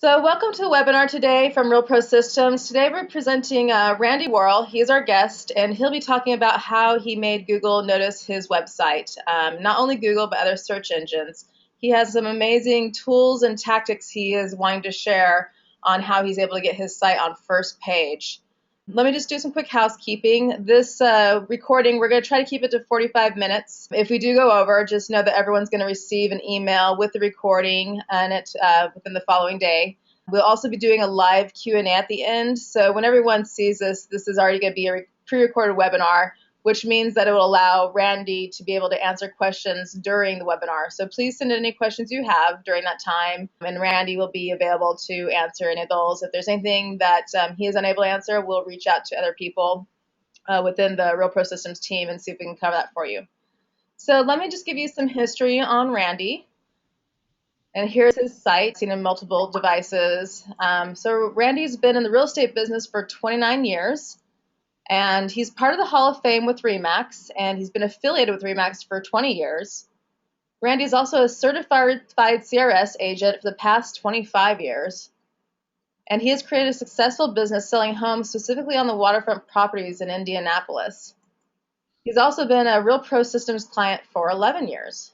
So welcome to the webinar today from Real Pro Systems. Today we're presenting Randy Worrell. He's our guest, and he'll be talking about how he made Google notice his website. Not only Google, but other search engines. He has some amazing tools and tactics he is wanting to share on how he's able to get his site on first page. Let me just do some quick housekeeping. This recording, we're going to try to keep it to 45 minutes. If we do go over, just know that everyone's going to receive an email with the recording and it within the following day. We'll also be doing a live Q&A at the end. So when everyone sees this, this is already going to be a pre-recorded webinar, which means that it will allow Randy to be able to answer questions during the webinar. So please send in any questions you have during that time, and Randy will be available to answer any of those. If there's anything that he is unable to answer, we'll reach out to other people within the Real Pro Systems team and see if we can cover that for you. So let me just give you some history on Randy. And here's his site, seen in multiple devices. So Randy's been in the real estate business for 29 years. And he's part of the Hall of Fame with RE/MAX, and he's been affiliated with RE/MAX for 20 years. Randy is also a certified CRS agent for the past 25 years. And he has created a successful business selling homes specifically on the waterfront properties in Indianapolis. He's also been a Real Pro Systems client for 11 years.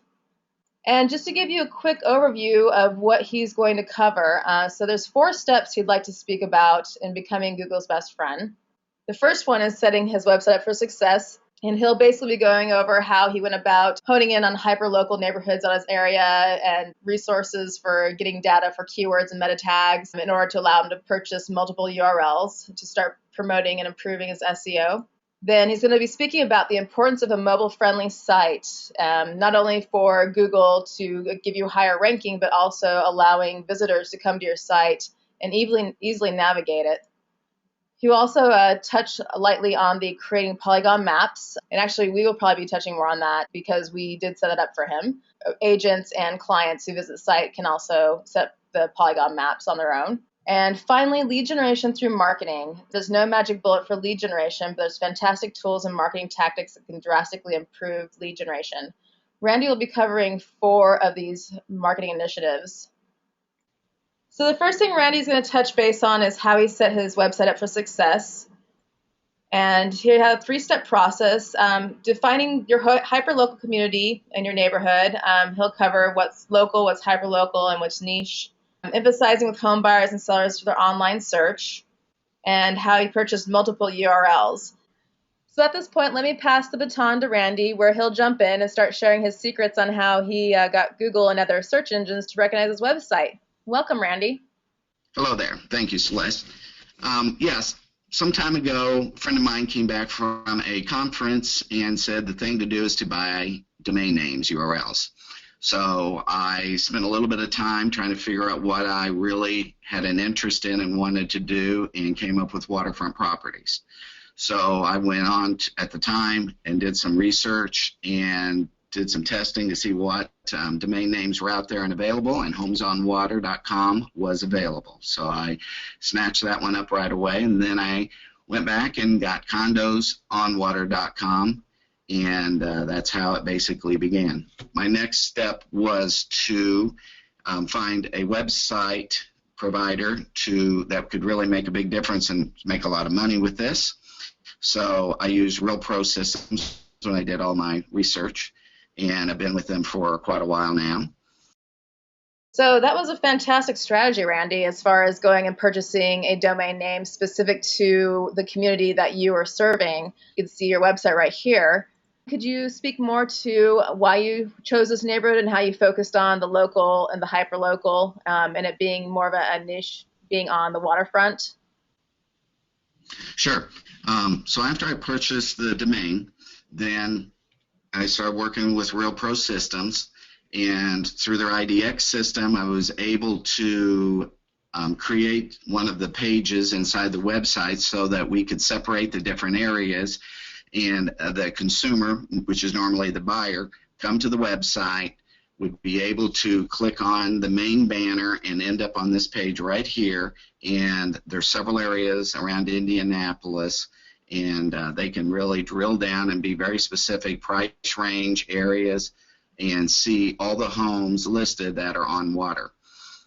And just to give you a quick overview of what he's going to cover, so there's 4 steps he'd like to speak about in becoming Google's best friend. The first one is setting his website up for success, and he'll basically be going over how he went about honing in on hyper-local neighborhoods on his area and resources for getting data for keywords and meta tags in order to allow him to purchase multiple URLs to start promoting and improving his SEO. Then he's going to be speaking about the importance of a mobile-friendly site, not only for Google to give you higher ranking, but also allowing visitors to come to your site and easily navigate it. He will also touch lightly on the creating polygon maps, and actually we will probably be touching more on that because we did set it up for him. Agents and clients who visit the site can also set the polygon maps on their own. And finally, lead generation through marketing. There's no magic bullet for lead generation, but there's fantastic tools and marketing tactics that can drastically improve lead generation. Randy will be covering 4 of these marketing initiatives. So the first thing Randy's going to touch base on is how he set his website up for success. And he had a 3-step process, defining your hyper-local community in your neighborhood. He'll cover what's local, what's hyper-local, and what's niche. Emphasizing with home buyers and sellers for their online search, and how he purchased multiple URLs. So at this point, let me pass the baton to Randy, where he'll jump in and start sharing his secrets on how he got Google and other search engines to recognize his website. Welcome, Randy. Hello there. Thank you, Celeste. Yes, some time ago, a friend of mine came back from a conference and said the thing to do is to buy domain names, URLs. So I spent a little bit of time trying to figure out what I really had an interest in and wanted to do, and came up with waterfront properties. So I went on at the time and did some research and did some testing to see what domain names were out there and available, and homesonwater.com was available. So I snatched that one up right away, and then I went back and got condosonwater.com, and that's how it basically began. My next step was to find a website provider that could really make a big difference and make a lot of money with this. So I used Real Pro Systems when I did all my research, and I've been with them for quite a while now. So that was a fantastic strategy, Randy, as far as going and purchasing a domain name specific to the community that you are serving. You can see your website right here. Could you speak more to why you chose this neighborhood and how you focused on the local and the hyper-local, and it being more of a niche being on the waterfront? Sure. So after I purchased the domain, then I started working with Real Pro Systems, and through their IDX system, I was able to create one of the pages inside the website so that we could separate the different areas, and the consumer, which is normally the buyer, come to the website, would be able to click on the main banner and end up on this page right here. And there's several areas around Indianapolis, and they can really drill down and be very specific, price range, areas, and see all the homes listed that are on water.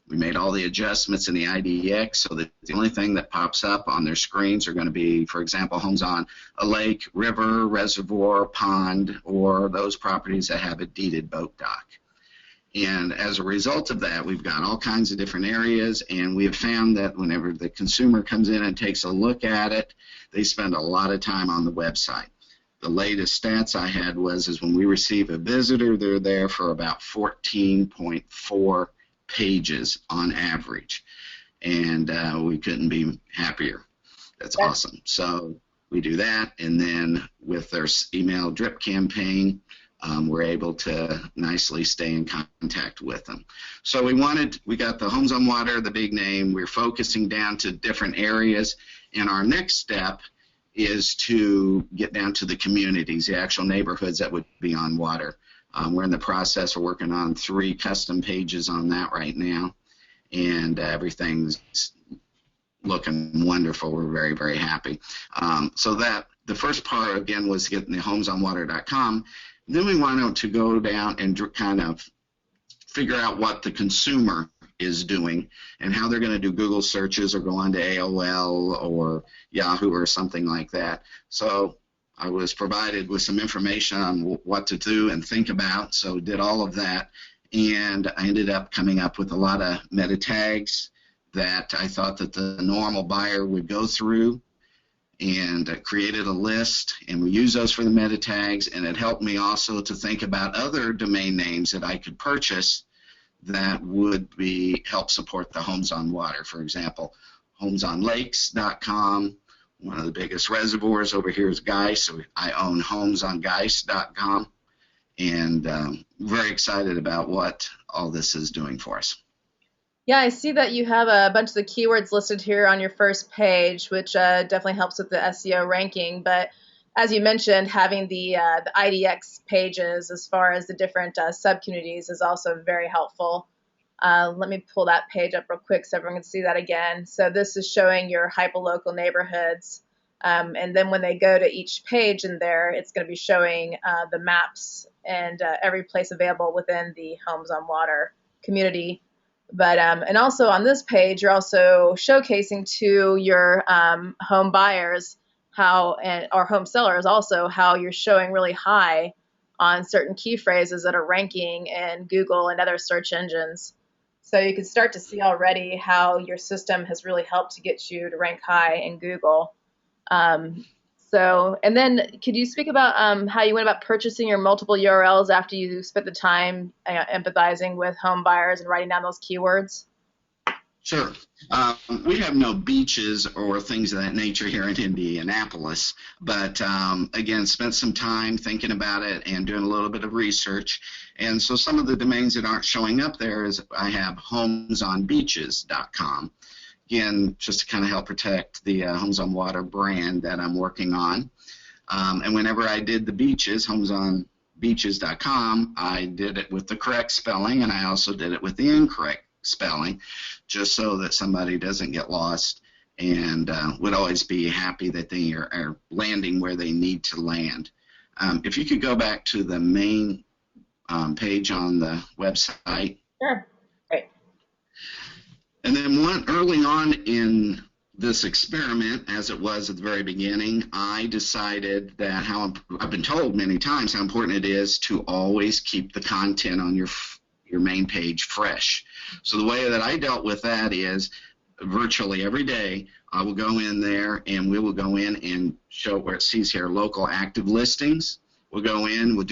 We made all the adjustments in the IDX so that the only thing that pops up on their screens are going to be, for example, homes on a lake, river, reservoir, pond, or those properties that have a deeded boat dock. And as a result of that, we've got all kinds of different areas, and we have found that whenever the consumer comes in and takes a look at it, they spend a lot of time on the website. The latest stats I had is when we receive a visitor, they're there for about 14.4 pages on average, and we couldn't be happier. That's awesome. So we do that, and then with their email drip campaign, we're able to nicely stay in contact with them. So we got the Homes on Water, the big name. We're focusing down to different areas, and our next step is to get down to the communities, the actual neighborhoods that would be on water. We're in the process of working on 3 custom pages on that right now, and everything's looking wonderful. We're very, very happy. So that the first part, again, was getting the homesonwater.com. Then we wanted to go down and kind of figure out what the consumer is doing and how they're going to do Google searches or go on to AOL or Yahoo or something like that. So I was provided with some information on what to do and think about, so did all of that, and I ended up coming up with a lot of meta tags that I thought that the normal buyer would go through, and created a list, and we use those for the meta tags, and it helped me also to think about other domain names that I could purchase that would help support the Homes on Water. For example, homesonlakes.com. One of the biggest reservoirs over here is Geist, so I own homesongeist.com, and very excited about what all this is doing for us. Yeah, I see that you have a bunch of the keywords listed here on your first page, which definitely helps with the SEO ranking. But as you mentioned, having the IDX pages as far as the different sub-communities is also very helpful. Let me pull that page up real quick so everyone can see that again. So this is showing your hyperlocal neighborhoods. And then when they go to each page in there, it's going to be showing the maps and every place available within the Homes on Water community. But and also on this page, you're also showcasing to your home buyers or home sellers also how you're showing really high on certain key phrases that are ranking in Google and other search engines. So you can start to see already how your system has really helped to get you to rank high in Google. And then could you speak about how you went about purchasing your multiple URLs after you spent the time empathizing with home buyers and writing down those keywords? Sure. We have no beaches or things of that nature here in Indianapolis, but again, spent some time thinking about it and doing a little bit of research. And so some of the domains that aren't showing up there is I have homesonbeaches.com. Again, just to kind of help protect the Homes on Water brand that I'm working on. And whenever I did the beaches, homesonbeaches.com, I did it with the correct spelling, and I also did it with the incorrect spelling, just so that somebody doesn't get lost and would always be happy that they are landing where they need to land. If you could go back to the main page on the website. Sure. Great. And then early on in this experiment, as it was at the very beginning, I decided that I've been told many times how important it is to always keep the content on your main page fresh. So the way that I dealt with that is virtually every day I will go in there and we will go in and show where it sees here local active listings. We'll go in, we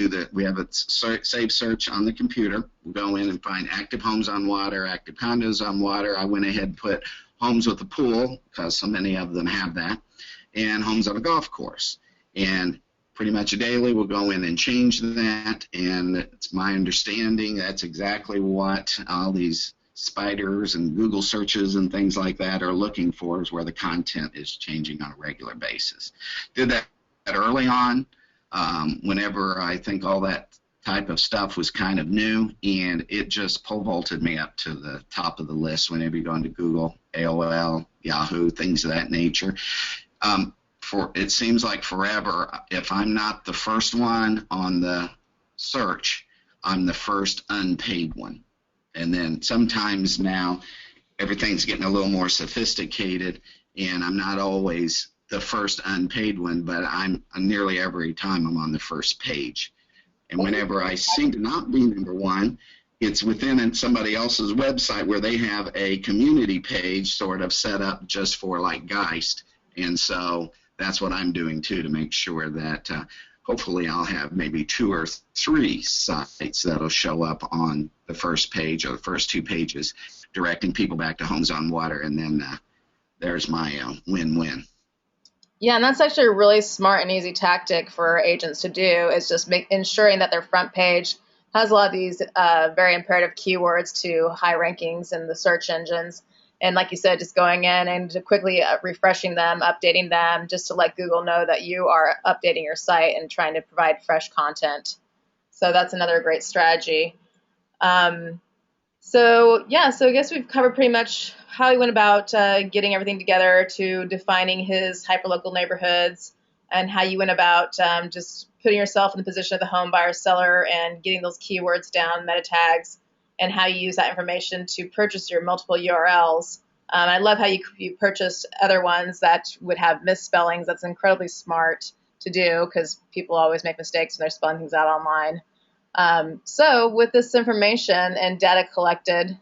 have a save search on the computer. We'll go in and find active homes on water, active condos on water. I went ahead and put homes with a pool, because so many of them have that, and homes on a golf course. And pretty much daily we'll go in and change that, and it's my understanding that's exactly what all these spiders and Google searches and things like that are looking for, is where the content is changing on a regular basis. Did that early on. Whenever I think all that type of stuff was kind of new, and it just pole vaulted me up to the top of the list whenever you go into Google, AOL, Yahoo, things of that nature. It seems like forever, if I'm not the first one on the search, I'm the first unpaid one. And then sometimes now everything's getting a little more sophisticated, and I'm not always the first unpaid one, but I'm nearly every time I'm on the first page. And whenever I seem to not be number one, it's within somebody else's website where they have a community page sort of set up just for like Geist. And so that's what I'm doing too, to make sure that hopefully I'll have maybe 2 or 3 sites that'll show up on the first page or the first 2 pages, directing people back to Homes on Water. And then there's my win-win. Yeah, and that's actually a really smart and easy tactic for agents to do, is just ensuring that their front page has a lot of these very imperative keywords to high rankings in the search engines. And like you said, just going in and quickly refreshing them, updating them, just to let Google know that you are updating your site and trying to provide fresh content. So that's another great strategy. So I guess we've covered pretty much how he went about getting everything together, to defining his hyperlocal neighborhoods, and how you went about just putting yourself in the position of the home buyer seller and getting those keywords down, meta tags, and how you use that information to purchase your multiple URLs. I love how you purchased other ones that would have misspellings. That's incredibly smart to do, because people always make mistakes when they're spelling things out online. So with this information and data collected,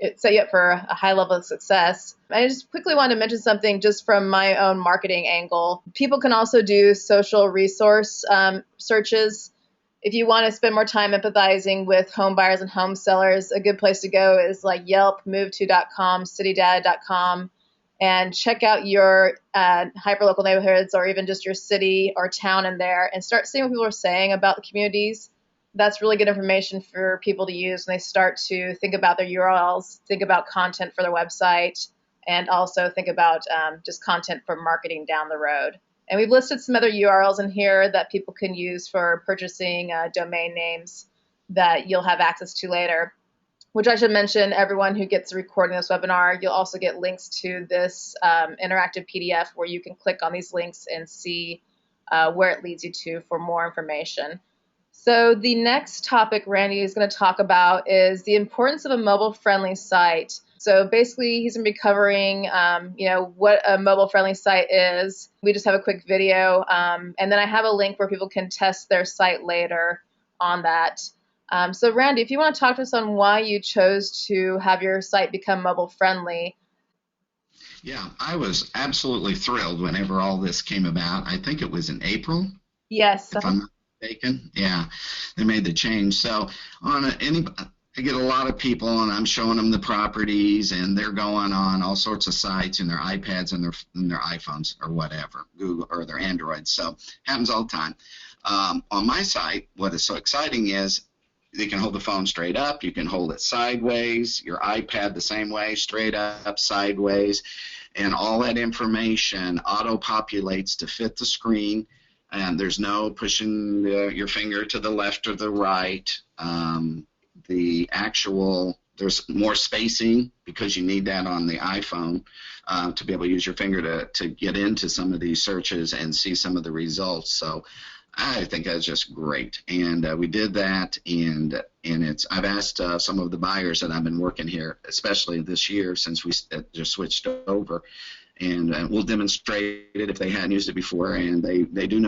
it set you up for a high level of success. I just quickly wanted to mention something just from my own marketing angle. People can also do social resource searches. If you want to spend more time empathizing with home buyers and home sellers, a good place to go is like Yelp, MoveTo.com, CityData.com, and check out your hyperlocal neighborhoods, or even just your city or town in there, and start seeing what people are saying about the communities. That's really good information for people to use when they start to think about their URLs, think about content for their website, and also think about just content for marketing down the road. And we've listed some other URLs in here that people can use for purchasing domain names that you'll have access to later, which I should mention, everyone who gets a recording of this webinar, you'll also get links to this interactive PDF where you can click on these links and see where it leads you to for more information. So the next topic Randy is going to talk about is the importance of a mobile-friendly site. So basically, he's going to be covering, what a mobile-friendly site is. We just have a quick video, and then I have a link where people can test their site later on that. So Randy, if you want to talk to us on why you chose to have your site become mobile-friendly. Yeah, I was absolutely thrilled whenever all this came about. I think it was in April. Yes. If I'm not mistaken. Yeah, they made the change. So I get a lot of people, and I'm showing them the properties, and they're going on all sorts of sites in their iPads and their iPhones or whatever, Google or their Androids. So happens all the time. On my site, what is so exciting is you can hold the phone straight up, you can hold it sideways, your iPad the same way, straight up, sideways, and all that information auto-populates to fit the screen. And there's no pushing your finger to the left or the right. There's more spacing because you need that on the iPhone to be able to use your finger to get into some of these searches and see some of the results. So I think that's just great. And we did that, and I've asked some of the buyers that I've been working here, especially this year since we just switched over, and we'll demonstrate it if they hadn't used it before, and they do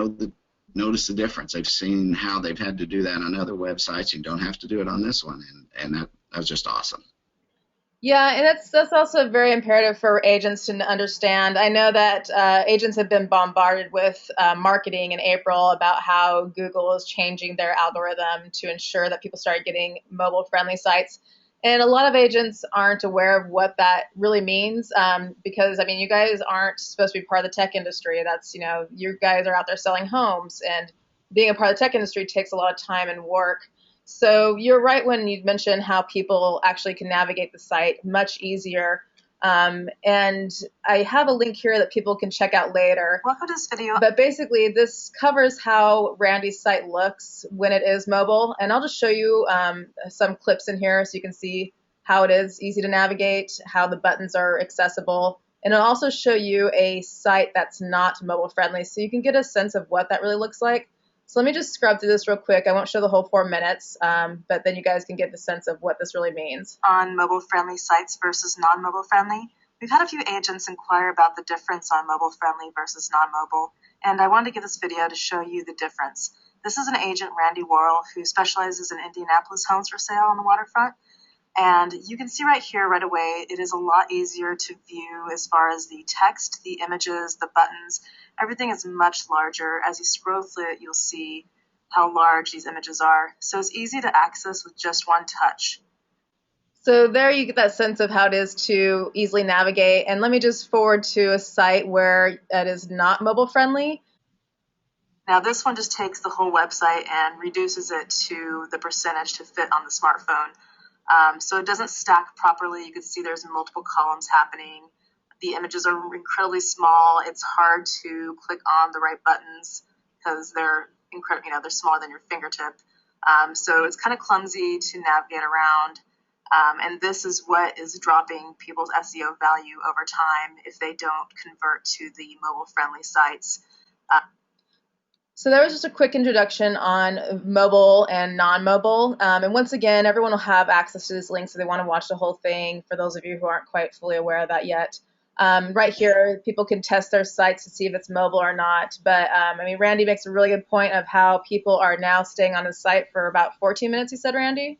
notice the difference. They've seen how they've had to do that on other websites. You don't have to do it on this one, and that was just awesome. Yeah, and that's also very imperative for agents to understand. I know that agents have been bombarded with marketing in April about how Google is changing their algorithm to ensure that people start getting mobile-friendly sites. And a lot of agents aren't aware of what that really means because, I mean, you guys aren't supposed to be part of the tech industry. That's, you guys are out there selling homes, and being a part of the tech industry takes a lot of time and work. So you're right when you mentioned how people actually can navigate the site much easier. And I have a link here that people can check out later. Welcome to this video. But basically, this covers how Randy's site looks when it is mobile. And I'll just show you some clips in here so you can see how it is easy to navigate, how the buttons are accessible. And it'll also show you a site that's not mobile friendly, so you can get a sense of what that really looks like. So let me just scrub through this real quick. I won't show the whole 4 minutes, but then you guys can get the sense of what this really means. On mobile-friendly sites versus non-mobile friendly. We've had a few agents inquire about the difference on mobile-friendly versus non-mobile, and I wanted to give this video to show you the difference. This is an agent, Randy Worrell, who specializes in Indianapolis homes for sale on the waterfront. And you can see right here right away, it is a lot easier to view as far as the text, the images, the buttons. Everything is much larger. As you scroll through it, you'll see how large these images are. So it's easy to access with just one touch. So there you get that sense of how it is to easily navigate. And let me just forward to a site where it is not mobile friendly. Now this one just takes the whole website and reduces it to the percentage to fit on the smartphone. So it doesn't stack properly. You can see there's multiple columns happening. The images are incredibly small. It's hard to click on the right buttons because they're they're smaller than your fingertip. So it's kind of clumsy to navigate around. And this is what is dropping people's SEO value over time if they don't convert to the mobile-friendly sites. So there was just a quick introduction on mobile and non-mobile. And once again, everyone will have access to this link, so they want to watch the whole thing for those of you who aren't quite fully aware of that yet. Right here, people can test their sites to see if it's mobile or not. But, I mean, Randy makes a really good point of how people are now staying on the site for about 14 minutes, you said, Randy?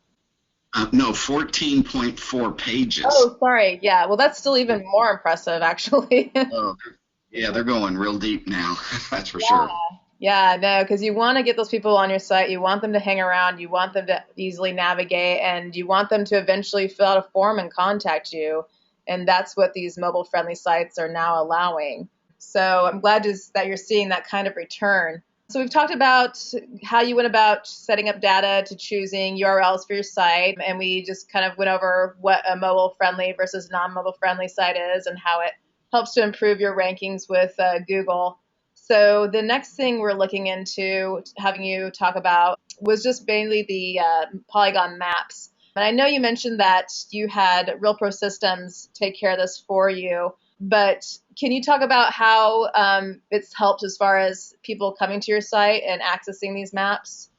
No, 14.4 pages. Oh, sorry. Yeah, well, that's still even more impressive, actually. Oh, yeah, they're going real deep now. That's for sure. Yeah, no, because you want to get those people on your site. You want them to hang around. You want them to easily navigate, and you want them to eventually fill out a form and contact you. And that's what these mobile-friendly sites are now allowing. So I'm glad that you're seeing that kind of return. So we've talked about how you went about setting up data to choosing URLs for your site, and we just kind of went over what a mobile-friendly versus non-mobile-friendly site is and how it helps to improve your rankings with Google. So the next thing we're looking into having you talk about was just mainly the polygon maps. And I know you mentioned that you had Real Pro Systems take care of this for you, but can you talk about how it's helped as far as people coming to your site and accessing these maps?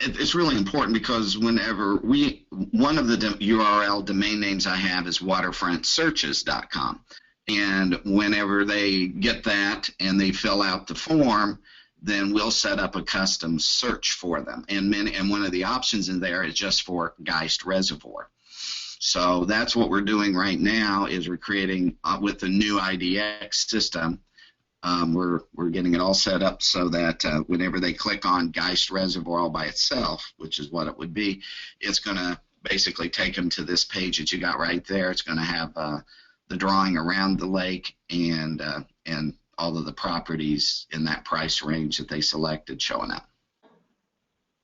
It's really important because whenever one of the URL domain names I have is waterfrontsearches.com. And whenever they get that and they fill out the form, then we'll set up a custom search for them. And one of the options in there is just for Geist Reservoir. So that's what we're doing right now is we're creating with the new IDX system. We're getting it all set up so that whenever they click on Geist Reservoir all by itself, which is what it would be, it's going to basically take them to this page that you got right there. It's going to have the drawing around the lake and all of the properties in that price range that they selected showing up.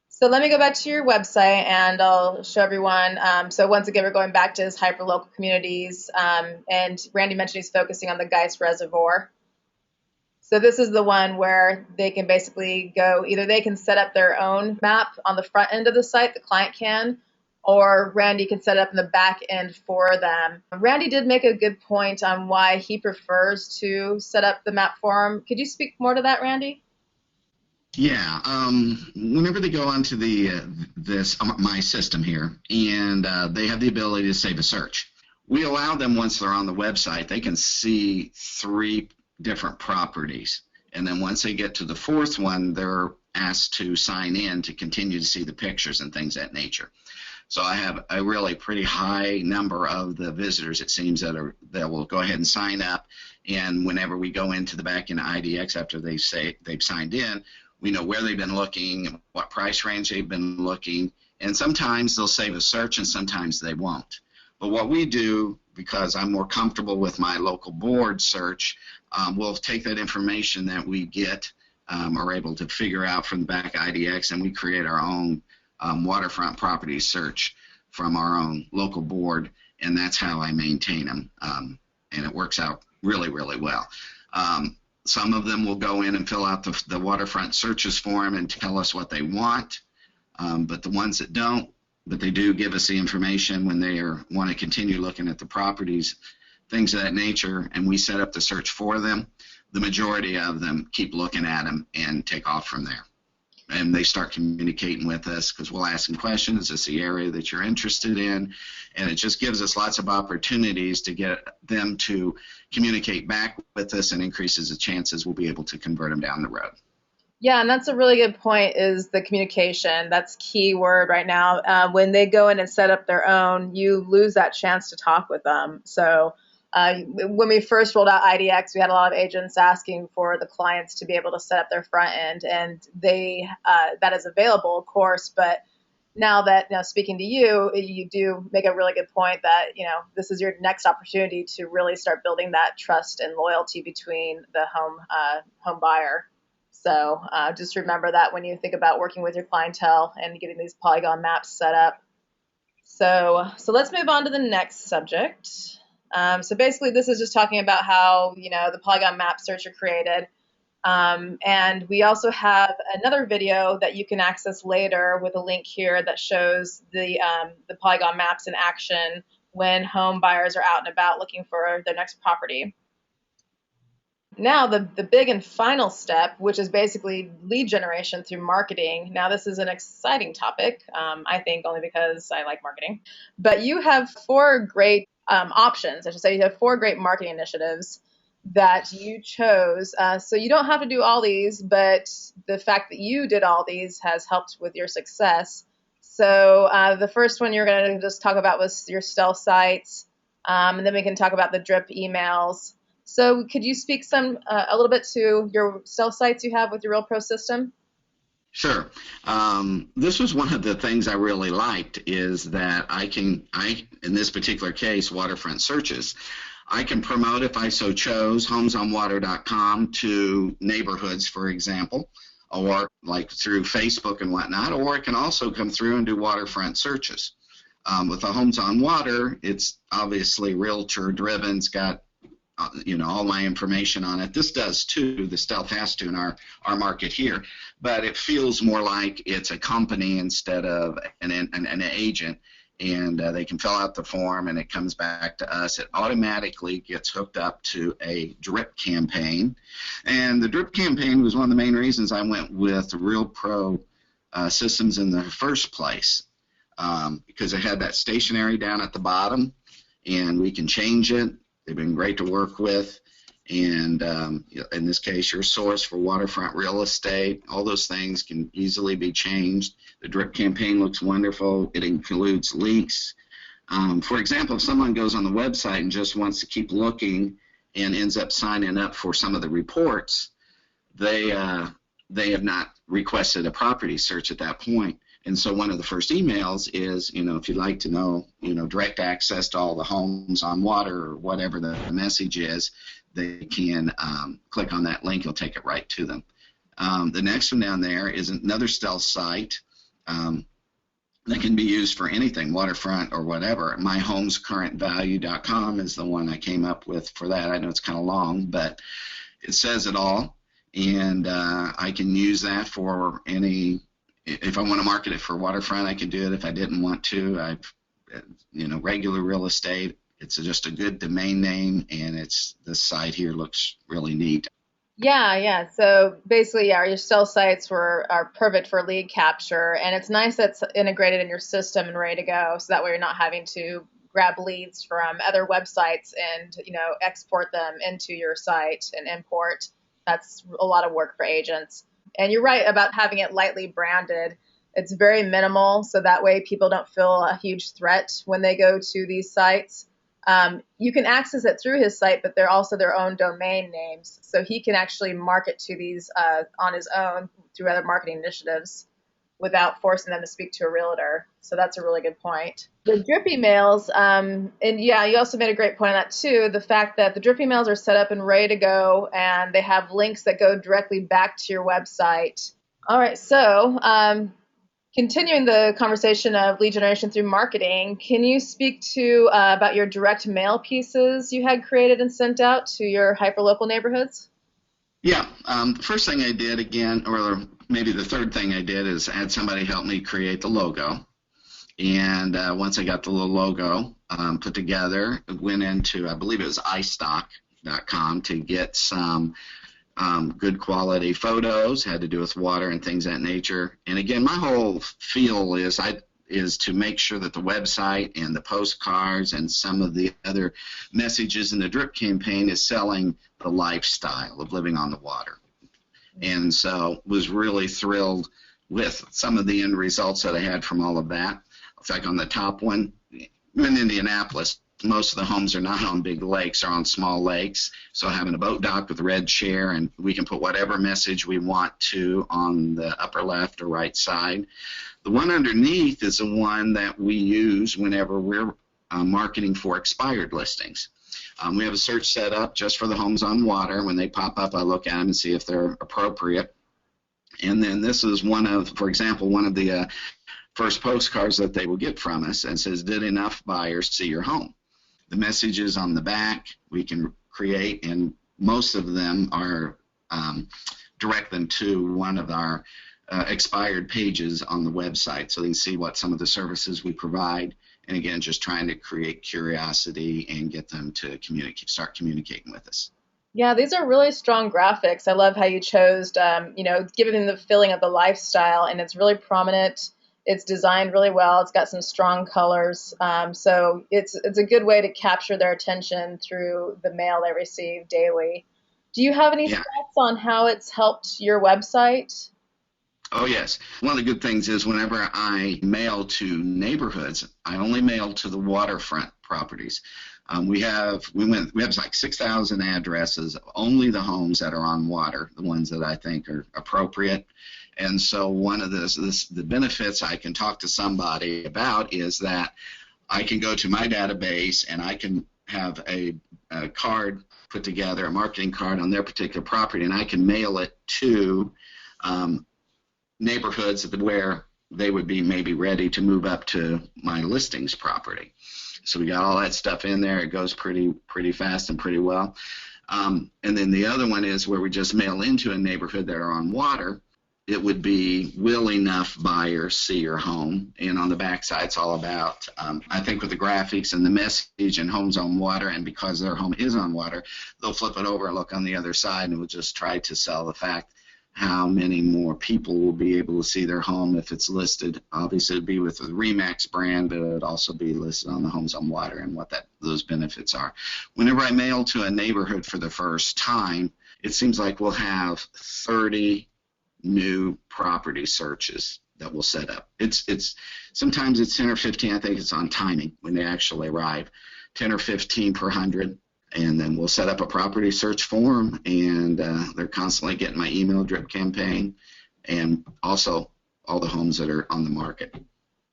So let me go back to your website and I'll show everyone. So once again, we're going back to his hyperlocal communities. And Randy mentioned he's focusing on the Geist Reservoir. So this is the one where they can basically go, either they can set up their own map on the front end of the site, the client can, or Randy can set it up in the back end for them. Randy did make a good point on why he prefers to set up the map for them. Could you speak more to that, Randy? Yeah, whenever they go onto my system here, and they have the ability to save a search, we allow them once they're on the website, they can see 3 different properties, and then once they get to the 4th one, they're asked to sign in to continue to see the pictures and things of that nature. So I have a really pretty high number of the visitors, it seems, that will go ahead and sign up, and whenever we go into the back end IDX after they say they've signed in, we know where they've been looking, what price range they've been looking, and sometimes they'll save a search and sometimes they won't. But what we do, because I'm more comfortable with my local board search, we'll take that information that we get are able to figure out from the back IDX, and we create our own waterfront property search from our own local board, and that's how I maintain them, and it works out really, really well. Some of them will go in and fill out the waterfront searches form and tell us what they want, but the ones that don't, but they do give us the information when they want to continue looking at the properties, things of that nature, and we set up the search for them, the majority of them keep looking at them and take off from there. and they start communicating with us because we'll ask them questions. Is this the area that you're interested in? And it just gives us lots of opportunities to get them to communicate back with us, and increases the chances we'll be able to convert them down the road. Yeah, and that's a really good point, is the communication. That's key word right now. When they go in and set up their own, you lose that chance to talk with them. So when we first rolled out IDX, we had a lot of agents asking for the clients to be able to set up their front end, and that is available, of course. But now that, speaking to you, you do make a really good point that, this is your next opportunity to really start building that trust and loyalty between the home buyer. So just remember that when you think about working with your clientele and getting these polygon maps set up. So let's move on to the next subject. So basically, this is just talking about how, the polygon map search are created. And we also have another video that you can access later with a link here that shows the polygon maps in action when home buyers are out and about looking for their next property. Now, the big and final step, which is basically lead generation through marketing. Now, this is an exciting topic, I think, only because I like marketing. But you have 4 great options. I should say you have 4 great marketing initiatives that you chose. So you don't have to do all these, but the fact that you did all these has helped with your success. So the first one you're going to just talk about was your stealth sites, and then we can talk about the drip emails. So could you speak a little bit to your stealth sites you have with your Real Pro system? Sure. This was one of the things I really liked, is that in this particular case, waterfront searches, I can promote, if I so chose, homesonwater.com to neighborhoods, for example, or like through Facebook and whatnot, or it can also come through and do waterfront searches. With the Homes on Water, it's obviously realtor driven. It's got all my information on it. This does too. The stealth has to in our market here, but it feels more like it's a company instead of an agent. And they can fill out the form, and it comes back to us. It automatically gets hooked up to a drip campaign, and the drip campaign was one of the main reasons I went with Real Pro systems in the first place, because it had that stationary down at the bottom, and we can change it. They've been great to work with, and in this case, your source for waterfront real estate, all those things can easily be changed. The drip campaign looks wonderful. It includes links. For example, if someone goes on the website and just wants to keep looking and ends up signing up for some of the reports, they have not requested a property search at that point. And so one of the first emails is, if you'd like to know, direct access to all the homes on water or whatever the message is, they can click on that link. It'll take it right to them. The next one down there is another stealth site that can be used for anything, waterfront or whatever. myhomescurrentvalue.com is the one I came up with for that. I know it's kind of long, but it says it all. And I can use that for if I want to market it for waterfront, I can do it. If I didn't want to, regular real estate, it's just a good domain name, and this site here looks really neat. Yeah. So basically, your stealth sites are perfect for lead capture, and it's nice that it's integrated in your system and ready to go. So that way, you're not having to grab leads from other websites and export them into your site and import. That's a lot of work for agents. And you're right about having it lightly branded. It's very minimal, so that way people don't feel a huge threat when they go to these sites. You can access it through his site, but they're also their own domain names. So he can actually market to these on his own through other marketing initiatives without forcing them to speak to a realtor. So that's a really good point. The drip emails, and yeah, you also made a great point on that too, the fact that the drip emails are set up and ready to go, and they have links that go directly back to your website. All right, so continuing the conversation of lead generation through marketing, can you speak to about your direct mail pieces you had created and sent out to your hyperlocal neighborhoods? Yeah, the first thing I did again, or maybe the third thing I did, is had somebody help me create the logo. And once I got the little logo put together, went into, I believe it was iStock.com to get some good quality photos, had to do with water and things of that nature. And again, my whole feel is to make sure that the website and the postcards and some of the other messages in the drip campaign is selling the lifestyle of living on the water. And so was really thrilled with some of the end results that I had from all of that. In fact, on the top one, in Indianapolis, most of the homes are not on big lakes, are on small lakes. So having a boat dock with a red chair, and we can put whatever message we want to on the upper left or right side. The one underneath is the one that we use whenever we're marketing for expired listings. We have a search set up just for the homes on water. When they pop up, I look at them and see if they're appropriate. And then this is one of, for example, one of the first postcards that they will get from us, and says, "Did enough buyers see your home?" The messages on the back we can create, and most of them are direct them to one of our expired pages on the website, so they can see what some of the services we provide. And again, just trying to create curiosity and get them to start communicating with us. Yeah, these are really strong graphics. I love how you chose, giving them the feeling of the lifestyle, and it's really prominent. It's designed really well. It's got some strong colors. So it's a good way to capture their attention through the mail they receive daily. Do you have any stats on how it's helped your website? Oh, yes. One of the good things is whenever I mail to neighborhoods, I only mail to the waterfront properties. We have like 6,000 addresses, only the homes that are on water, the ones that I think are appropriate. And so one of the benefits I can talk to somebody about is that I can go to my database and I can have a card put together, a marketing card on their particular property, and I can mail it to neighborhoods where they would be maybe ready to move up to my listings property. So we got all that stuff in there. It goes pretty fast and pretty well. And then the other one is where we just mail into a neighborhood that are on water. It would be will enough buyers see your home? And on the back side, it's all about, I think with the graphics and the message and homes on water, and because their home is on water, they'll flip it over and look on the other side, and we'll just try to sell the fact how many more people will be able to see their home if it's listed. Obviously, it would be with the Remax brand, but it would also be listed on the Homes on Water and what those benefits are. Whenever I mail to a neighborhood for the first time, it seems like we'll have 30 new property searches that we'll set up. It's sometimes it's 10 or 15. I think it's on timing when they actually arrive, 10 or 15 per 100. And then we'll set up a property search form, and they're constantly getting my email drip campaign, and also all the homes that are on the market.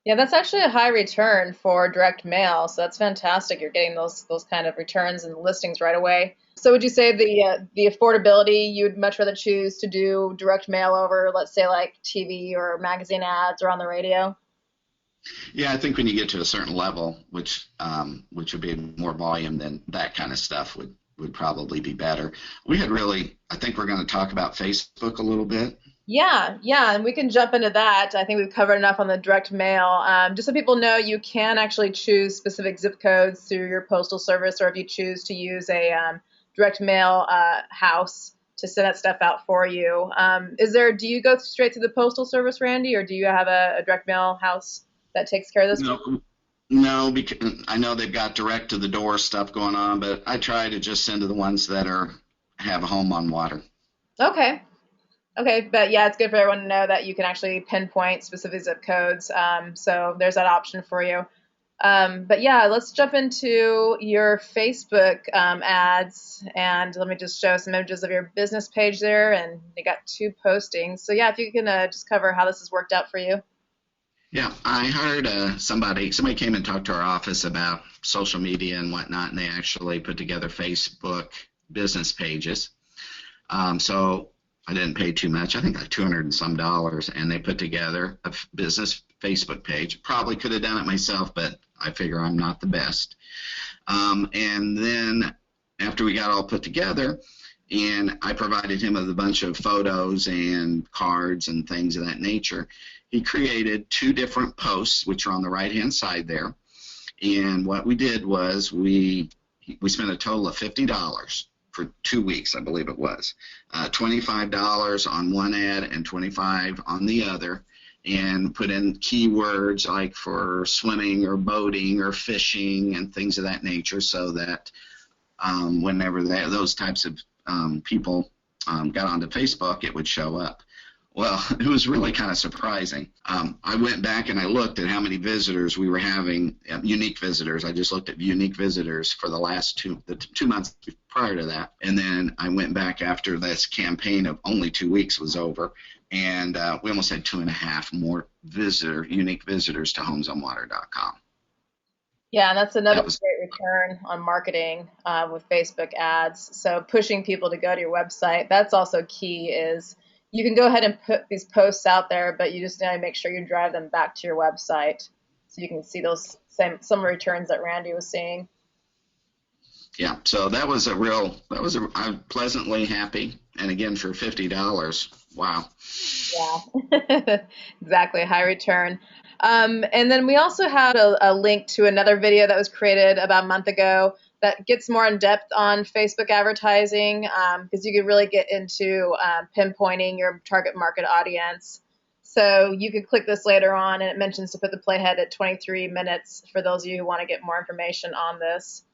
Yeah, that's actually a high return for direct mail, so that's fantastic. You're getting those kind of returns and listings right away. So would you say the affordability, you would much rather choose to do direct mail over, let's say, like TV or magazine ads or on the radio? Yeah, I think when you get to a certain level, which would be more volume, than that kind of stuff would probably be better. I think we're going to talk about Facebook a little bit. Yeah, and we can jump into that. I think we've covered enough on the direct mail. Just so people know, you can actually choose specific zip codes through your postal service, or if you choose to use a direct mail house to send that stuff out for you. Do you go straight to the postal service, Randy, or do you have a direct mail house that takes care of this? No, because I know they've got direct to the door stuff going on, but I try to just send to the ones that have a home on water. Okay, but yeah, it's good for everyone to know that you can actually pinpoint specific zip codes. So there's that option for you. But yeah, let's jump into your Facebook ads, and let me just show some images of your business page there, and you got 2 postings. So yeah, if you can just cover how this has worked out for you. Yeah, I heard somebody came and talked to our office about social media and whatnot, and they actually put together Facebook business pages. So I didn't pay too much. I think like $200 and some, and they put together a business Facebook page. Probably could have done it myself, but I figure I'm not the best. And then after we got all put together, and I provided him with a bunch of photos and cards and things of that nature, he created 2 different posts, which are on the right-hand side there. And what we did was we spent a total of $50 for 2 weeks, I believe it was. $25 on one ad and $25 on the other, and put in keywords like for swimming or boating or fishing and things of that nature, so that whenever those types of people got onto Facebook, it would show up. Well, it was really kind of surprising. I went back and I looked at how many visitors we were having, unique visitors. I just looked at unique visitors for the last 2 months prior to that. And then I went back after this campaign of only 2 weeks was over, and we almost had 2.5 more unique visitors to homesonwater.com. Yeah, and that's another great return on marketing with Facebook ads. So pushing people to go to your website, that's also key. Is you can go ahead and put these posts out there, but you just need to make sure you drive them back to your website so you can see those some returns that Randy was seeing. Yeah, so I'm pleasantly happy. And again, for $50, wow. Yeah, exactly, high return. And then we also had a link to another video that was created about a month ago that gets more in depth on Facebook advertising, because you could really get into pinpointing your target market audience. So you could click this later on, and it mentions to put the playhead at 23 minutes for those of you who want to get more information on this.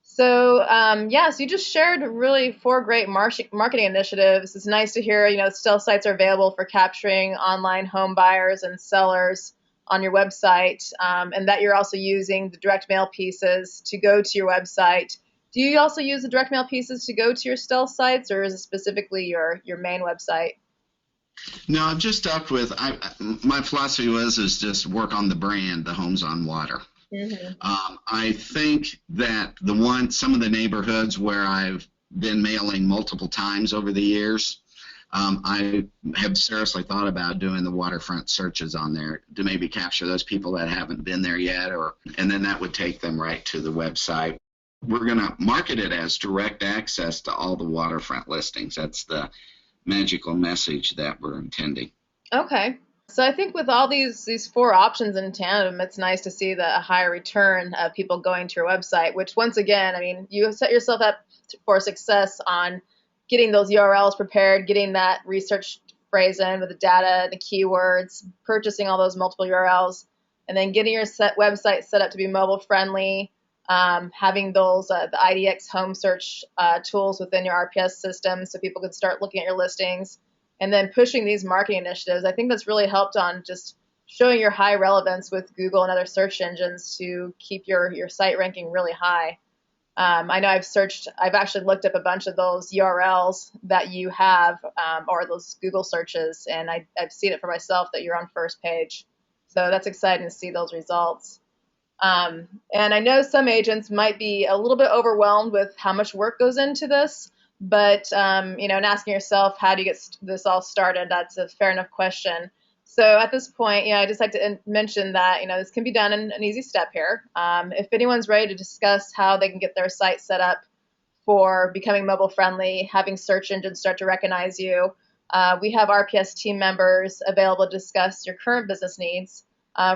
So, so you just shared really 4 great marketing initiatives. It's nice to hear, stealth sites are available for capturing online home buyers and sellers on your website, and that you're also using the direct mail pieces to go to your website. Do you also use the direct mail pieces to go to your stealth sites, or is it specifically your main website? No, I've just stuck with, my philosophy is just work on the brand, the Homes on Water. Mm-hmm. I think that some of the neighborhoods where I've been mailing multiple times over the years, I have seriously thought about doing the waterfront searches on there to maybe capture those people that haven't been there yet, and then that would take them right to the website. We're going to market it as direct access to all the waterfront listings. That's the magical message that we're intending. Okay. So I think with all these 4 options in tandem, it's nice to see the higher return of people going to your website, which once again, I mean, you set yourself up for success on getting those URLs prepared, getting that research phrase in with the data, the keywords, purchasing all those multiple URLs, and then getting your website set up to be mobile friendly, having those the IDX home search tools within your RPS system so people can start looking at your listings. And then pushing these marketing initiatives, I think that's really helped on just showing your high relevance with Google and other search engines to keep your site ranking really high. I know I've actually looked up a bunch of those URLs that you have, or those Google searches, and I've seen it for myself that you're on first page. So that's exciting to see those results. And I know some agents might be a little bit overwhelmed with how much work goes into this. But, and asking yourself, how do you get this all started? That's a fair enough question. So at this point, I just like to mention that, this can be done in an easy step here. If anyone's ready to discuss how they can get their site set up for becoming mobile friendly, having search engines start to recognize you, we have RPS team members available to discuss your current business needs.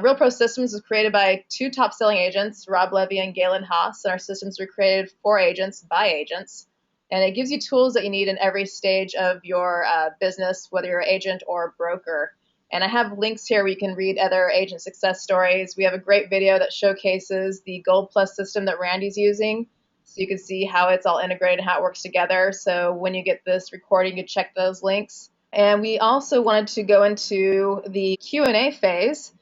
Real Pro Systems was created by 2 top selling agents, Rob Levy and Galen Haas, and our systems were created for agents by agents. And it gives you tools that you need in every stage of your business, whether you're an agent or a broker. And I have links here where you can read other agent success stories. We have a great video that showcases the Gold Plus system that Randy's using, so you can see how it's all integrated and how it works together. So when you get this recording, you check those links. And we also wanted to go into the Q&A phase.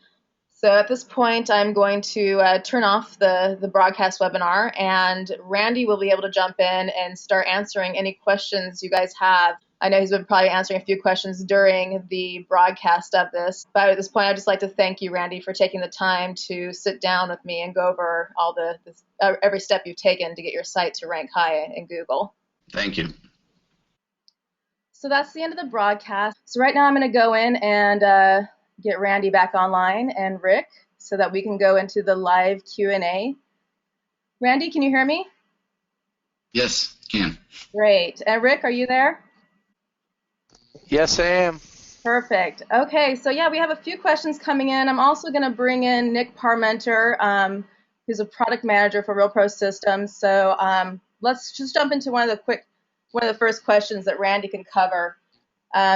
So at this point, I'm going to turn off the broadcast webinar, and Randy will be able to jump in and start answering any questions you guys have. I know he's been probably answering a few questions during the broadcast of this, but at this point, I'd just like to thank you, Randy, for taking the time to sit down with me and go over all every step you've taken to get your site to rank high in Google. Thank you. So that's the end of the broadcast. So right now I'm going to go in and get Randy back online and Rick so that we can go into the live Q&A. Randy, can you hear me? Yes, can. Great. And Rick, are you there? Yes, I am. Perfect. Okay, so yeah, we have a few questions coming in. I'm also going to bring in Nick Parmenter, who's a product manager for Real Pro Systems. So let's just jump into one of the first questions that Randy can cover.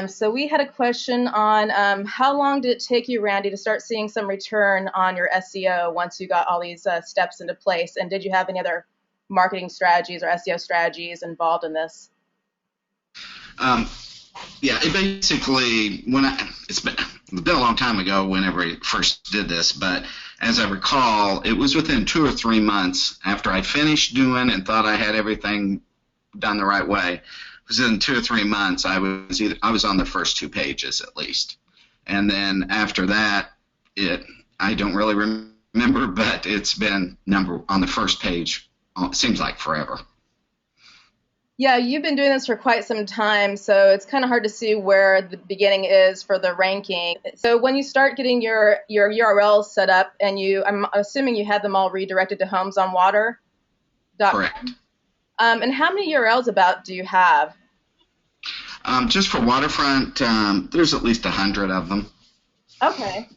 So we had a question on how long did it take you, Randy, to start seeing some return on your SEO once you got all these steps into place? And did you have any other marketing strategies or SEO strategies involved in this? Yeah, it basically, it's been a long time ago whenever I first did this, but as I recall, it was within 2 or 3 months after I finished doing and thought I had everything done the right way. It was in 2 or 3 months I was on the first 2 pages at least, and then after that, I don't really remember, but it's been on the first page. It seems like forever. Yeah, you've been doing this for quite some time, so it's kind of hard to see where the beginning is for the ranking. So when you start getting your URLs set up, and I'm assuming you had them all redirected to homesonwater.com. Correct. And how many URLs about do you have? Just for Waterfront, there's at least 100 of them. Okay.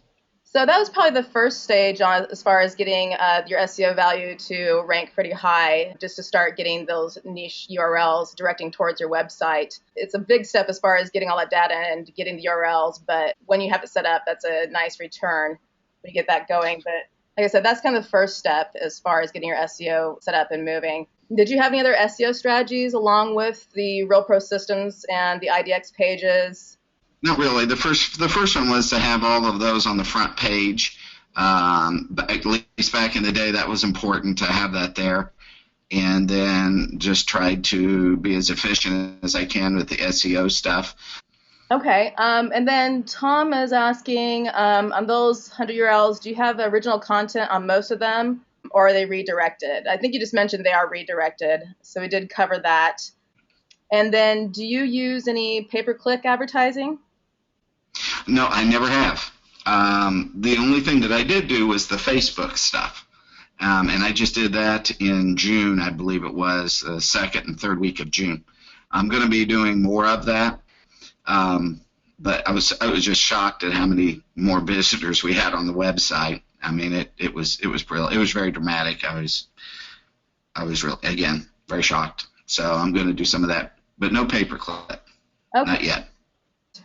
So that was probably the first stage as far as getting your SEO value to rank pretty high, just to start getting those niche URLs directing towards your website. It's a big step as far as getting all that data and getting the URLs, but when you have it set up, that's a nice return when you get that going. But like I said, that's kind of the first step as far as getting your SEO set up and moving. Did you have any other SEO strategies along with the Real Pro Systems and the IDX pages? Not really. The first one was to have all of those on the front page. But at least back in the day, that was important to have that there. And then just tried to be as efficient as I can with the SEO stuff. Okay. And then Tom is asking, on those 100 URLs, do you have original content on most of them, or are they redirected? I think you just mentioned they are redirected, so we did cover that. And then do you use any pay-per-click advertising? No, I never have. The only thing that I did do was the Facebook stuff. And I just did that in June, I believe it was, the second and third week of June. I'm going to be doing more of that. But I was just shocked at how many more visitors we had on the website. I mean, it was brilliant. It was very dramatic. I was really, again, very shocked. So I'm going to do some of that, but no pay-per-click. Okay. Not yet.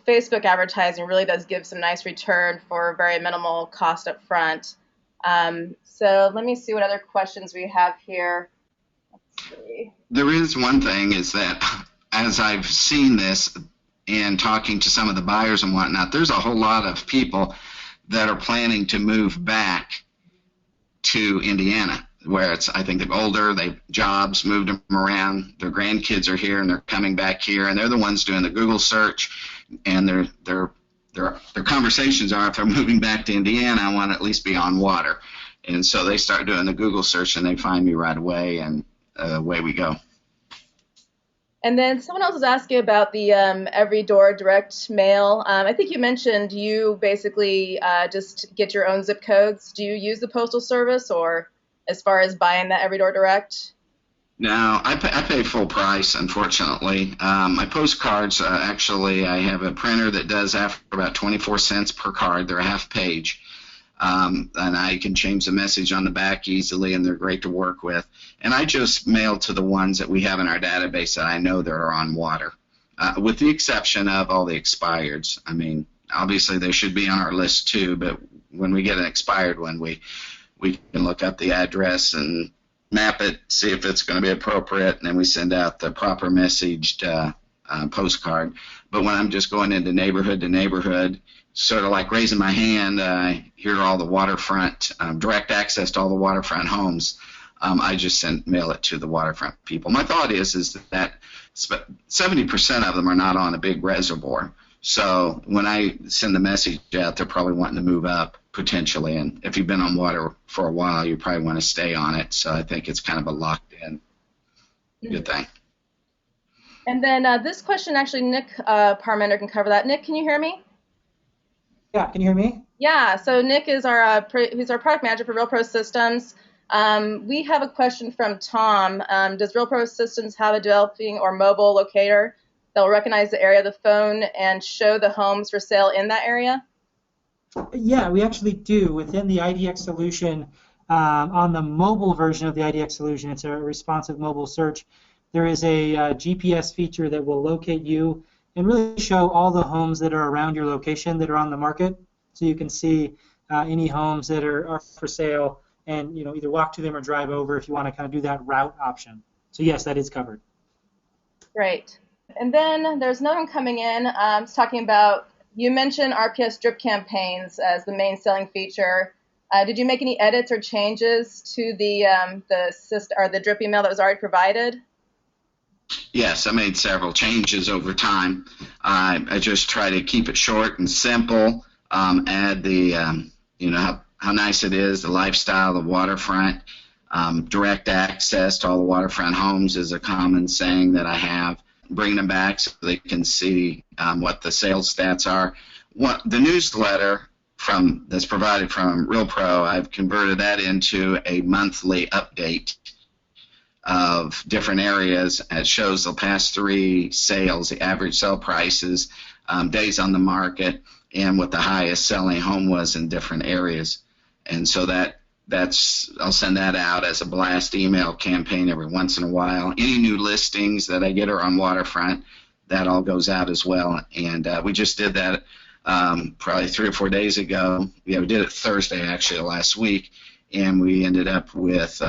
Facebook advertising really does give some nice return for very minimal cost up front. So let me see what other questions we have here. Let's see. There is one thing is that as I've seen this and talking to some of the buyers and whatnot, there's a whole lot of people that are planning to move back to Indiana, where I think they're older, jobs moved them around, their grandkids are here and they're coming back here, and they're the ones doing the Google search, and their conversations are, if they're moving back to Indiana, I want to at least be on water. And so they start doing the Google search and they find me right away, and away we go. And then someone else is asking about the every door direct mail. I think you mentioned you basically just get your own zip codes. Do you use the Postal Service, or as far as buying that every door direct? No, I pay full price, unfortunately. My postcards, actually, I have a printer that does after about 24 cents per card. They're a half page. And I can change the message on the back easily, and they're great to work with. And I just mail to the ones that we have in our database that I know that are on water, with the exception of all the expireds. I mean, obviously they should be on our list too, but when we get an expired one, we can look up the address and map it, see if it's going to be appropriate, and then we send out the proper messaged postcard. But when I'm just going into neighborhood to neighborhood, sort of like raising my hand, here are all the waterfront, direct access to all the waterfront homes, I just mail it to the waterfront people. My thought is that 70% of them are not on a big reservoir. So when I send the message out, they're probably wanting to move up potentially. And if you've been on water for a while, you probably want to stay on it. So I think it's kind of a locked-in good thing. And then this question, actually, Nick Parmenter can cover that. Nick, can you hear me? Yeah, can you hear me? Yeah, so Nick is he's our product manager for Real Pro Systems. We have a question from Tom. Does Real Pro Systems have a developing or mobile locator that will recognize the area of the phone and show the homes for sale in that area? Yeah, we actually do. Within the IDX solution, On the mobile version of the IDX solution, it's a responsive mobile search. There is a GPS feature that will locate you and really show all the homes that are around your location that are on the market. So you can see any homes that are for sale, and either walk to them or drive over if you want to kind of do that route option. So yes, that is covered. Great. And then there's another one coming in. It's talking about, you mentioned RPS drip campaigns as the main selling feature. Did you make any edits or changes to the drip email that was already provided? Yes, I made several changes over time. I just try to keep it short and simple. Add the how nice it is, the lifestyle, the waterfront. Direct access to all the waterfront homes is a common saying that I have. Bring them back so they can see what the sales stats are. The newsletter that's provided from RealPro, I've converted that into a monthly update of different areas. It shows the past 3 sales, the average sale prices, days on the market, and what the highest selling home was in different areas. And so I'll send that out as a blast email campaign every once in a while. Any new listings that I get are on Waterfront, that all goes out as well. And we just did that probably 3 or 4 days ago. Yeah, we did it Thursday actually last week, and we ended up with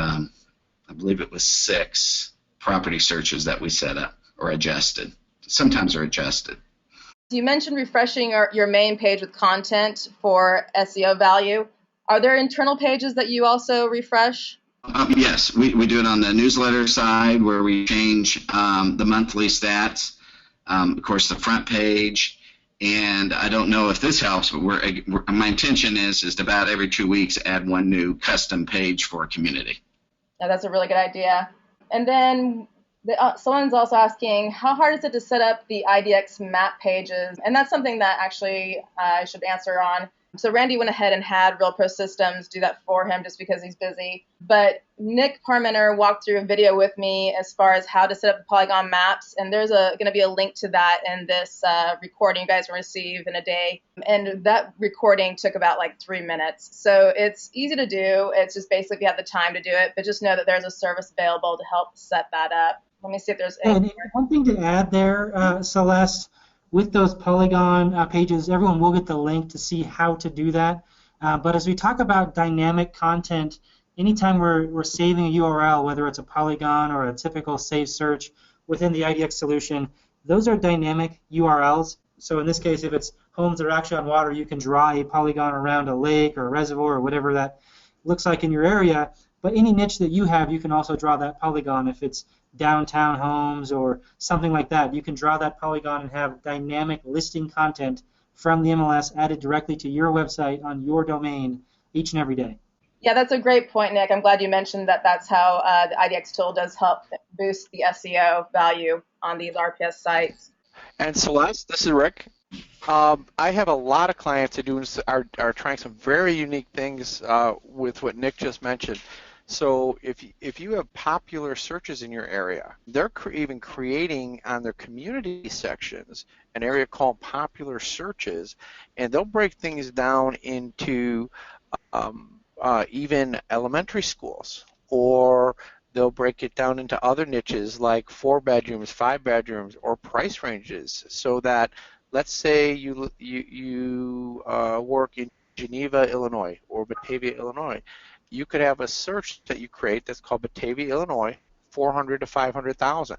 I believe it was 6 property searches that we set up or adjusted. Sometimes are adjusted. You mentioned refreshing your main page with content for SEO value. Are there internal pages that you also refresh? Yes, we do it on the newsletter side where we change the monthly stats, of course, the front page. And I don't know if this helps, but my intention is to about every 2 weeks add one new custom page for a community. Yeah, that's a really good idea. And then someone's also asking, how hard is it to set up the IDX map pages? And that's something that actually I should answer on. So Randy went ahead and had RealPro Systems do that for him just because he's busy. But Nick Parmenter walked through a video with me as far as how to set up the polygon maps, and there's going to be a link to that in this recording you guys will receive in a day. And that recording took about like 3 minutes. So it's easy to do. It's just basically if you have the time to do it, but just know that there's a service available to help set that up. Let me see if there's any. And one thing to add there, Celeste, with those Polygon pages, everyone will get the link to see how to do that. But as we talk about dynamic content, anytime we're saving a URL, whether it's a Polygon or a typical save search within the IDX solution, those are dynamic URLs. So in this case, if it's homes that are actually on water, you can draw a polygon around a lake or a reservoir or whatever that looks like in your area. But any niche that you have, you can also draw that polygon. If it's downtown homes or something like that, you can draw that polygon and have dynamic listing content from the MLS added directly to your website on your domain each and every day. Yeah, that's a great point, Nick. I'm glad you mentioned that. That's how the IDX tool does help boost the SEO value on these RPS sites. And Celeste, this is Rick. I have a lot of clients that are trying some very unique things with what Nick just mentioned. So if you have popular searches in your area, they're even creating on their community sections an area called popular searches, and they'll break things down into even elementary schools, or they'll break it down into other niches like 4 bedrooms, 5 bedrooms, or price ranges, so that let's say you work in Geneva, Illinois, or Batavia, Illinois. You could have a search that you create that's called Batavia, Illinois, 400 to 500,000.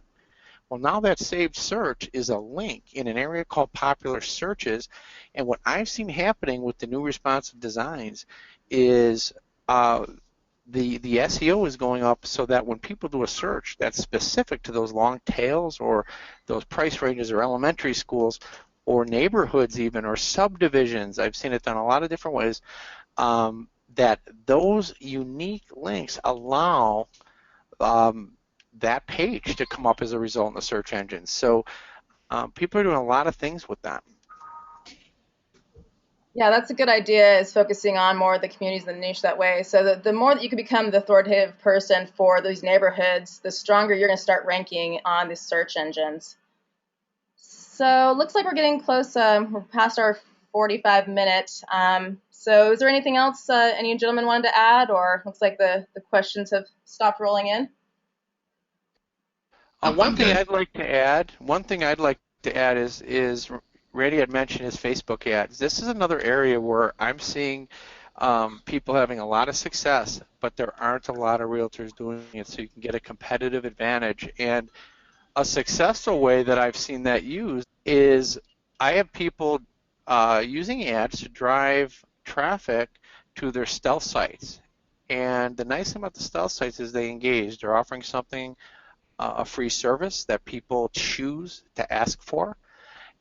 Well, now that saved search is a link in an area called popular searches, and what I've seen happening with the new responsive designs is the SEO is going up so that when people do a search that's specific to those long tails or those price ranges or elementary schools or neighborhoods even or subdivisions, I've seen it done a lot of different ways, that those unique links allow that page to come up as a result in the search engine. So people are doing a lot of things with that. Yeah, that's a good idea, is focusing on more of the communities and the niche that way. So the more that you can become the authoritative person for these neighborhoods, the stronger you're going to start ranking on the search engines. So looks like we're getting close. We're past our 45 minutes. So is there anything else any gentlemen wanted to add, or looks like the questions have stopped rolling in? Nope, One I'm thing good. I'd like to add is Randy had mentioned his Facebook ads. This is another area where I'm seeing people having a lot of success, but there aren't a lot of realtors doing it, so you can get a competitive advantage. And a successful way that I've seen that used is I have people using ads to drive traffic to their stealth sites. And the nice thing about the stealth sites is they engage. They're offering something, a free service that people choose to ask for.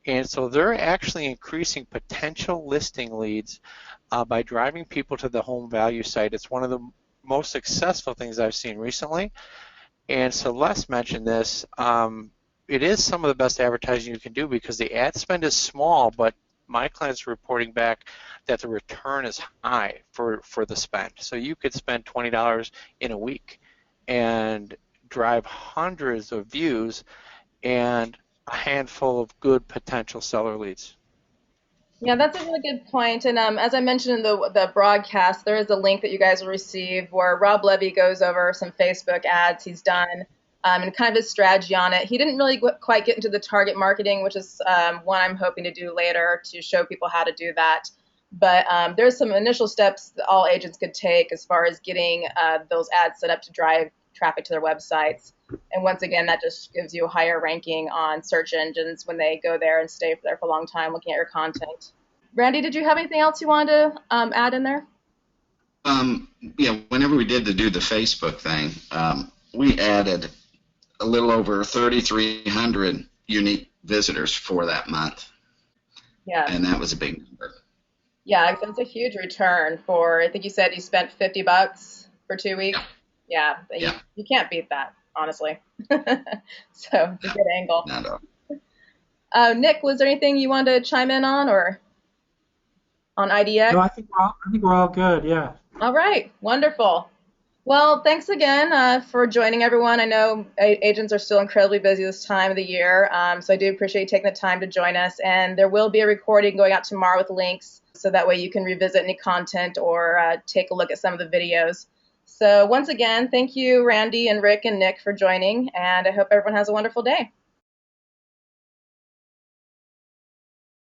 And so they're actually increasing potential listing leads by driving people to the home value site. It's one of the most successful things I've seen recently. And Celeste mentioned this. It is some of the best advertising you can do because the ad spend is small, but my clients are reporting back that the return is high for the spend. So you could spend $20 in a week and drive hundreds of views and a handful of good potential seller leads. Yeah, that's a really good point. And as I mentioned in the broadcast, there is a link that you guys will receive where Rob Levy goes over some Facebook ads he's done and kind of his strategy on it. He didn't really quite get into the target marketing, which is one I'm hoping to do later to show people how to do that. But there's some initial steps that all agents could take as far as getting those ads set up to drive traffic to their websites. And once again, that just gives you a higher ranking on search engines when they go there and stay there for a long time looking at your content. Randy, did you have anything else you wanted to add in there? Yeah, whenever we did do the Facebook thing, we added a little over 3,300 unique visitors for that month. Yeah. And that was a big number. Yeah, it's a huge return for, I think you said you spent $50 for 2 weeks. Yeah, you can't beat that, honestly. So it's a good angle. Not at all. Nick, was there anything you wanted to chime in on or on IDX? No, I think we're all good. Yeah. All right, wonderful. Well, thanks again for joining, everyone. I know agents are still incredibly busy this time of the year, so I do appreciate you taking the time to join us. And there will be a recording going out tomorrow with links, so that way you can revisit any content or take a look at some of the videos. So once again, thank you, Randy and Rick and Nick, for joining, and I hope everyone has a wonderful day.